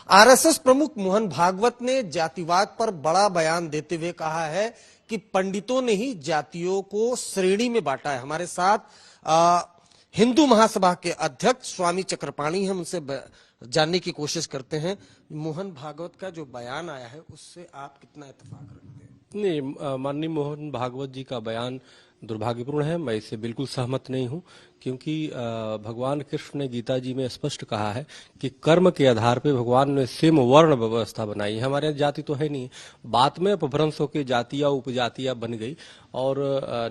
RSS प्रमुख मोहन भागवत ने जातिवाद पर बड़ा बयान देते हुए कहा है कि पंडितों ने ही जातियों को श्रेणी में बांटा है। हमारे साथ हिंदू महासभा के अध्यक्ष स्वामी चक्रपाणी, हम उनसे जानने की कोशिश करते हैं मोहन भागवत का जो बयान आया है उससे आप कितना इत्तेफाक रखते हैं? नहीं, माननीय मोहन भागवत जी का बयान दुर्भाग्यपूर्ण है। मैं इससे बिल्कुल सहमत नहीं हूं, क्योंकि भगवान कृष्ण ने गीता जी में स्पष्ट कहा है कि कर्म के आधार पे भगवान ने सिम वर्ण व्यवस्था बनाई है। हमारे यहाँ जाति तो है नहीं, बाद में अपभ्रंश होकर जातियां उपजातियां बन गई। और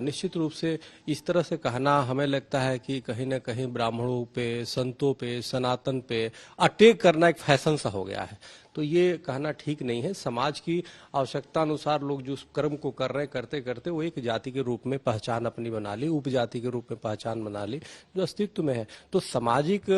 निश्चित रूप से इस तरह से कहना हमें लगता है कि कहीं ना कहीं ब्राह्मणों पे, संतों पे, सनातन पे अटैक करना एक फैशन सा हो गया है। तो ये कहना ठीक नहीं है। समाज की आवश्यकता अनुसार लोग जो कर्म को कर रहे हैं, करते करते वो एक जाति के रूप में पहचान अपनी बना ली, उपजाति के रूप में पहचान बना ली जो अस्तित्व में है। तो सामाजिक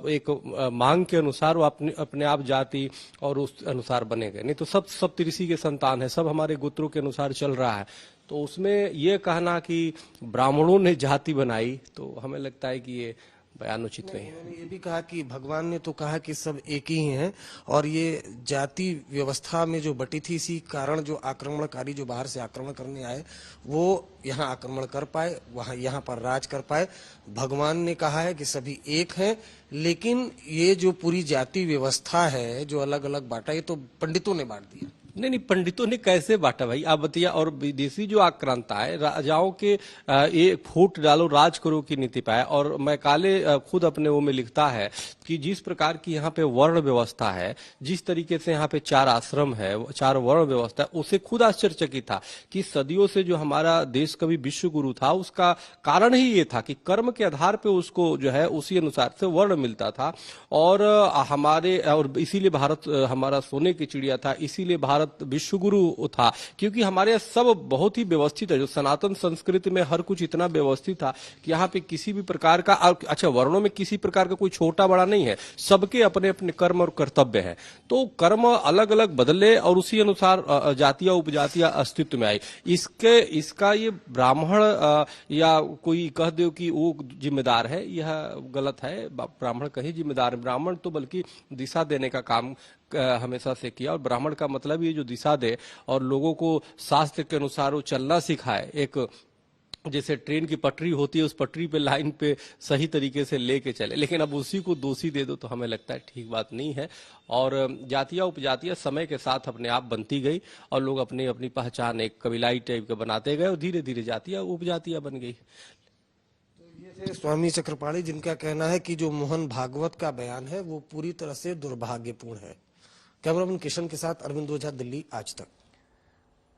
एक मांग के अनुसार वो अपने आप जाति और उस अनुसार बनेगा। नहीं तो सब ऋषि के संतान है, सब हमारे गोत्रों के अनुसार चल रहा है। तो उसमें ये कहना कि ब्राह्मणों ने जाति बनाई, तो हमें लगता है कि ये बयान उचित नहीं है। उन्होंने ये भी कहा कि भगवान ने तो कहा कि सब एक ही हैं और ये जाति व्यवस्था में जो बटी थी, इसी कारण जो आक्रमणकारी जो बाहर से आक्रमण करने आए वो यहाँ आक्रमण कर पाए, वहां यहाँ पर राज कर पाए। भगवान ने कहा है कि सभी एक हैं, लेकिन ये जो पूरी जाति व्यवस्था है जो अलग अलग बांटा, ये तो पंडितों ने बांट दिया। नहीं, पंडितों ने कैसे बांटा भाई, आप बताइए। और विदेशी जो आक्रांता है, राजाओं के ये फूट डालो राज करो की नीति पाए। और मैकाले खुद अपने वो में लिखता है कि जिस प्रकार की यहाँ पे वर्ण व्यवस्था है, जिस तरीके से यहाँ पे 4 आश्रम है, 4 वर्ण व्यवस्था है, उसे खुद आश्चर्यचकित था कि सदियों से जो हमारा देश कवि विश्व गुरु था, उसका कारण ही ये था कि कर्म के आधार पे उसको जो है उसी अनुसार से वर्ण मिलता था। और इसीलिए भारत हमारा सोने की चिड़िया था, इसीलिए भारत विश्व गुरु था, क्योंकि हमारे सब बहुत ही व्यवस्थित है। जो सनातन संस्कृति में हर कुछ इतना व्यवस्थित था कि यहाँ पे किसी भी प्रकार का, अच्छा वर्णों में किसी प्रकार का कोई छोटा बड़ा नहीं है, सबके अपने अपने कर्म और कर्तव्य हैं। तो कर्म अलग अलग बदले और उसी अनुसार जातियां उपजातियां अस्तित्व में आई। इसका ये ब्राह्मण या कोई कह दो कि वो जिम्मेदार है, यह गलत है। ब्राह्मण कहीं जिम्मेदार है? ब्राह्मण तो बल्कि दिशा देने का काम हमेशा से किया। और ब्राह्मण का मतलब ये जो दिशा दे और लोगों को शास्त्र के अनुसार वो चलना सिखाए। एक जैसे ट्रेन की पटरी होती है, उस पटरी पे लाइन पे सही तरीके से लेके चले, लेकिन अब उसी को दोषी दे दो तो हमें लगता है ठीक बात नहीं है। और जातियां उपजातियां समय के साथ अपने आप बनती गई और लोग अपनी अपनी पहचान एक कबीलाई टाइप के बनाते गए और धीरे धीरे जातियां उपजातियां बन गई। ये थे स्वामी चक्रपाणी, जिनका कहना है कि जो मोहन भागवत का बयान है वो पूरी तरह से दुर्भाग्यपूर्ण है। कैमरामैन किशन के साथ अरविंद ओझा, दिल्ली आज तक।